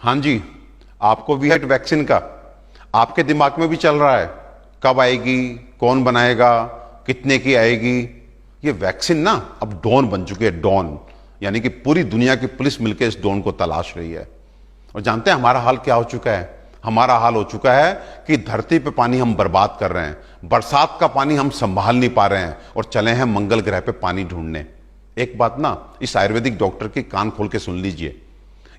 हाँ जी, आपको भी है वैक्सीन का। आपके दिमाग में भी चल रहा है कब आएगी, कौन बनाएगा, कितने की आएगी। ये वैक्सीन ना अब डॉन बन चुकी है, डॉन, यानी कि पूरी दुनिया की पुलिस मिलकर इस डॉन को तलाश रही है। और जानते हैं हमारा हाल क्या हो चुका है? हमारा हाल हो चुका है कि धरती पे पानी हम बर्बाद कर रहे हैं, बरसात का पानी हम संभाल नहीं पा रहे हैं और चले हैं मंगल ग्रह पे पानी ढूंढने। एक बात ना इस आयुर्वेदिक डॉक्टर की कान खोल के सुन लीजिए,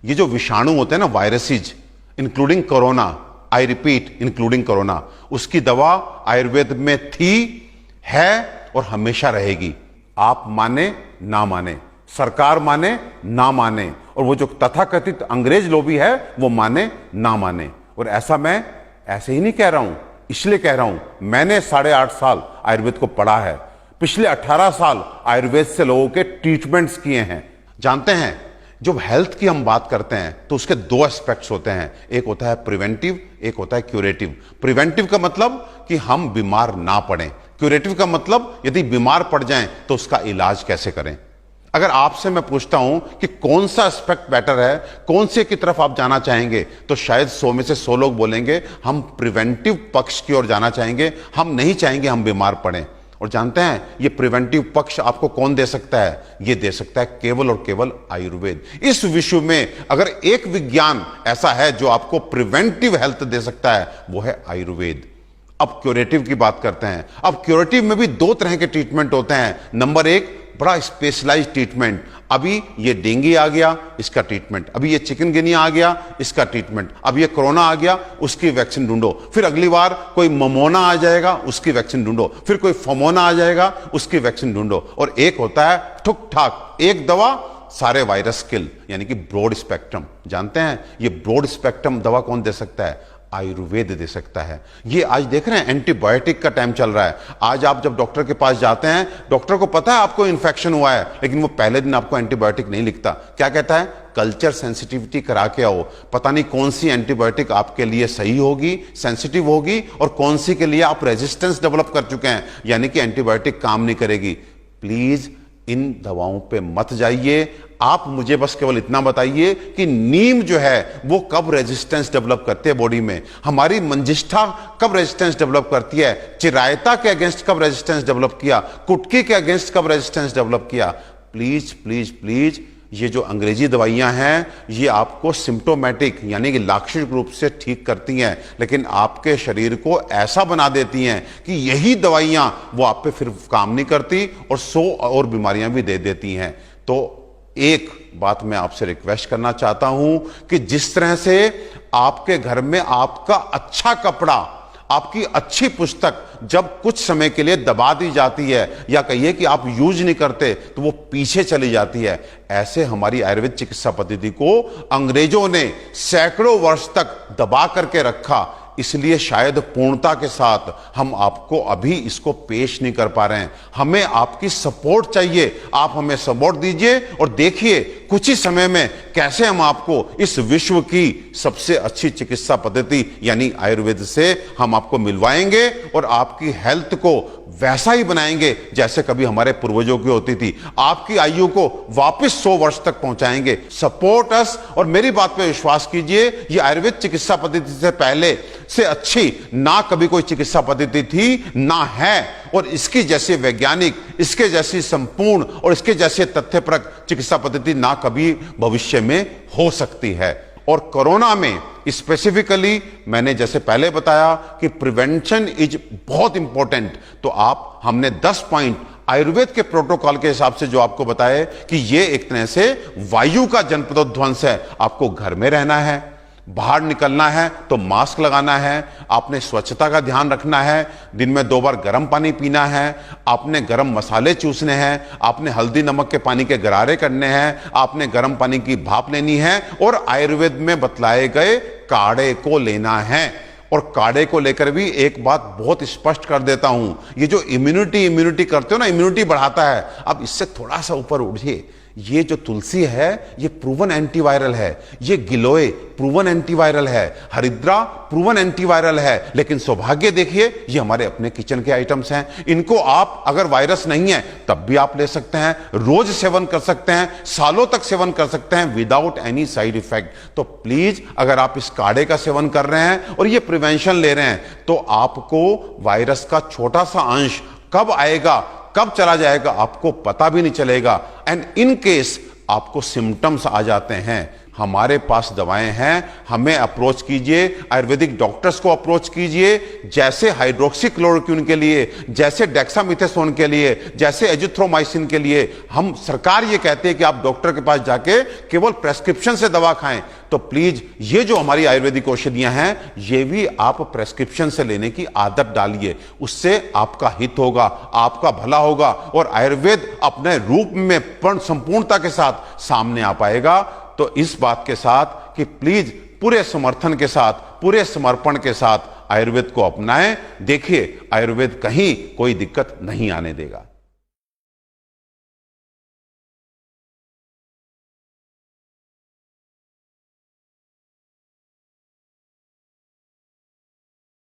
ये जो विषाणु होते हैं ना, viruses, including corona, I repeat including corona, उसकी दवा आयुर्वेद में थी, है और हमेशा रहेगी। आप माने ना माने, सरकार माने ना माने, और वो जो तथाकथित अंग्रेज लोबी है वो माने ना माने। और ऐसा मैं ऐसे ही नहीं कह रहा हूं, इसलिए कह रहा हूं मैंने 8.5 साल आयुर्वेद को पढ़ा है, पिछले 18 साल आयुर्वेद से लोगों के ट्रीटमेंट्स किए हैं। जानते हैं जब हेल्थ की हम बात करते हैं तो उसके दो एस्पेक्ट्स होते हैं, एक होता है प्रिवेंटिव, एक होता है क्यूरेटिव। प्रिवेंटिव का मतलब कि हम बीमार ना पड़ें, क्यूरेटिव का मतलब यदि बीमार पड़ जाएं तो उसका इलाज कैसे करें। अगर आपसे मैं पूछता हूं कि कौन सा एस्पेक्ट बेटर है, कौन से की तरफ आप जाना चाहेंगे, तो शायद 100 में से 100 लोग बोलेंगे हम प्रिवेंटिव पक्ष की ओर जाना चाहेंगे, हम नहीं चाहेंगे हम बीमार पड़ें। और जानते हैं ये प्रिवेंटिव पक्ष आपको कौन दे सकता है? ये दे सकता है केवल और केवल आयुर्वेद। इस विश्व में अगर एक विज्ञान ऐसा है जो आपको प्रिवेंटिव हेल्थ दे सकता है वो है आयुर्वेद। अब क्यूरेटिव की बात करते हैं। अब क्यूरेटिव में भी दो तरह के ट्रीटमेंट होते हैं। नंबर एक, बड़ा स्पेशलाइज्ड ट्रीटमेंट। अभी ये डेंगू आ गया, इसका ट्रीटमेंट। अभी ये चिकनगुनिया आ गया, इसका ट्रीटमेंट। अब ये कोरोना आ गया, उसकी वैक्सीन ढूंढो। फिर अगली बार कोई ममोना आ जाएगा, उसकी वैक्सीन ढूंढो। फिर कोई फमोना आ जाएगा, उसकी वैक्सीन ढूंढो। और एक होता है ठुक ठाक, एक दवा सारे वायरस किल, यानी कि ब्रॉड स्पेक्ट्रम। जानते हैं ये ब्रॉड स्पेक्ट्रम दवा कौन दे सकता है? आयुर्वेद दे सकता है। ये आज देख रहे हैं एंटीबायोटिक का टाइम चल रहा है। आज आप जब डॉक्टर के पास जाते हैं, डॉक्टर को पता है आपको इन्फेक्शन हुआ है, लेकिन वो पहले दिन आपको एंटीबायोटिक नहीं लिखता। क्या कहता है? कल्चर सेंसिटिविटी करा के आओ। पता नहीं कौन सी एंटीबायोटिक आपके लिए सही होगी, सेंसिटिव होगी, और कौन सी के लिए आप रेजिस्टेंस डेवलप कर चुके हैं, यानी कि एंटीबायोटिक काम नहीं करेगी। प्लीज इन दवाओं पे मत जाइए। आप मुझे बस केवल इतना बताइए कि नीम जो है वो कब रेजिस्टेंस डेवलप करती है बॉडी में, हमारी मंजिष्ठा कब रेजिस्टेंस डेवलप करती है, चिरायता के अगेंस्ट कब रेजिस्टेंस डेवलप किया, कुटकी के अगेंस्ट कब रेजिस्टेंस डेवलप किया। प्लीज प्लीज प्लीज, ये जो अंग्रेजी दवाइयां हैं ये आपको सिम्टोमेटिक यानी कि लाक्षणिक रूप से ठीक करती हैं, लेकिन आपके शरीर को ऐसा बना देती हैं कि यही दवाइयां वो आप पे फिर काम नहीं करती और 100 और बीमारियां भी दे देती हैं। तो एक बात मैं आपसे रिक्वेस्ट करना चाहता हूं कि जिस तरह से आपके घर में आपका अच्छा कपड़ा, आपकी अच्छी पुस्तक जब कुछ समय के लिए दबा दी जाती है या कहिए कि आप यूज नहीं करते तो वो पीछे चली जाती है, ऐसे हमारी आयुर्वेद चिकित्सा पद्धति को अंग्रेजों ने सैकड़ों वर्ष तक दबा करके रखा। इसलिए शायद पूर्णता के साथ हम आपको अभी इसको पेश नहीं कर पा रहे हैं। हमें आपकी सपोर्ट चाहिए, आप हमें सपोर्ट दीजिए और देखिए कुछ ही समय में कैसे हम आपको इस विश्व की सबसे अच्छी चिकित्सा पद्धति यानी आयुर्वेद से हम आपको मिलवाएंगे और आपकी हेल्थ को वैसा ही बनाएंगे जैसे कभी हमारे पूर्वजों की होती थी। आपकी आयु को वापस 100 वर्ष तक पहुंचाएंगे। सपोर्ट अस, और मेरी बात पे विश्वास कीजिए, ये आयुर्वेद चिकित्सा पद्धति से पहले से अच्छी ना कभी कोई चिकित्सा पद्धति थी ना है, और इसकी जैसी वैज्ञानिक, इसके जैसी संपूर्ण और इसके जैसे तथ्यपरक चिकित्सा पद्धति ना कभी भविष्य में हो सकती है। और कोरोना में स्पेसिफिकली मैंने जैसे पहले बताया कि प्रिवेंशन इज बहुत इंपॉर्टेंट, तो आप हमने 10 पॉइंट आयुर्वेद के प्रोटोकॉल के हिसाब से जो आपको बताए कि ये एक तरह से वायु का जनपदोध्वंस है। आपको घर में रहना है, बाहर निकलना है तो मास्क लगाना है, आपने स्वच्छता का ध्यान रखना है, दिन में 2 बार गर्म पानी पीना है, आपने गर्म मसाले चूसने हैं, आपने हल्दी नमक के पानी के गरारे करने हैं, आपने गर्म पानी की भाप लेनी है और आयुर्वेद में बतलाए गए काढ़े को लेना है। और काढ़े को लेकर भी एक बात बहुत स्पष्ट कर देता हूं, ये जो इम्यूनिटी करते हो ना, इम्यूनिटी बढ़ाता है। अब इससे थोड़ा सा ऊपर उठिए, ये जो तुलसी है ये प्रूवन एंटीवायरल है, ये गिलोय प्रूवन एंटीवायरल है, हरिद्रा प्रूवन एंटीवायरल है। लेकिन सौभाग्य देखिए ये हमारे अपने किचन के आइटम्स हैं। इनको आप अगर वायरस नहीं है तब भी आप ले सकते हैं, रोज सेवन कर सकते हैं, सालों तक सेवन कर सकते हैं विदाउट एनी साइड इफेक्ट। तो प्लीज अगर आप इस काढ़े का सेवन कर रहे हैं और ये प्रिवेंशन ले रहे हैं तो आपको वायरस का छोटा सा अंश कब आएगा कब चला जाएगा आपको पता भी नहीं चलेगा। एंड इन केस आपको सिम्टम्स आ जाते हैं, हमारे पास दवाएं हैं, हमें अप्रोच कीजिए, आयुर्वेदिक डॉक्टर्स को अप्रोच कीजिए। जैसे हाइड्रोक्सीक्लोरोक्विन के लिए, जैसे डेक्सामिथासोन के लिए, जैसे एजिथ्रोमाइसिन के लिए हम सरकार ये कहते हैं कि आप डॉक्टर के पास जाके केवल प्रेस्क्रिप्शन से दवा खाएं। तो प्लीज ये जो हमारी आयुर्वेदिक औषधियां हैं ये भी आप प्रेस्क्रिप्शन से लेने की आदत डालिए, उससे आपका हित होगा, आपका भला होगा और आयुर्वेद अपने रूप में संपूर्णता के साथ सामने आ पाएगा। तो इस बात के साथ कि प्लीज पूरे समर्थन के साथ, पूरे समर्पण के साथ आयुर्वेद को अपनाएं। देखिए आयुर्वेद कहीं कोई दिक्कत नहीं आने देगा।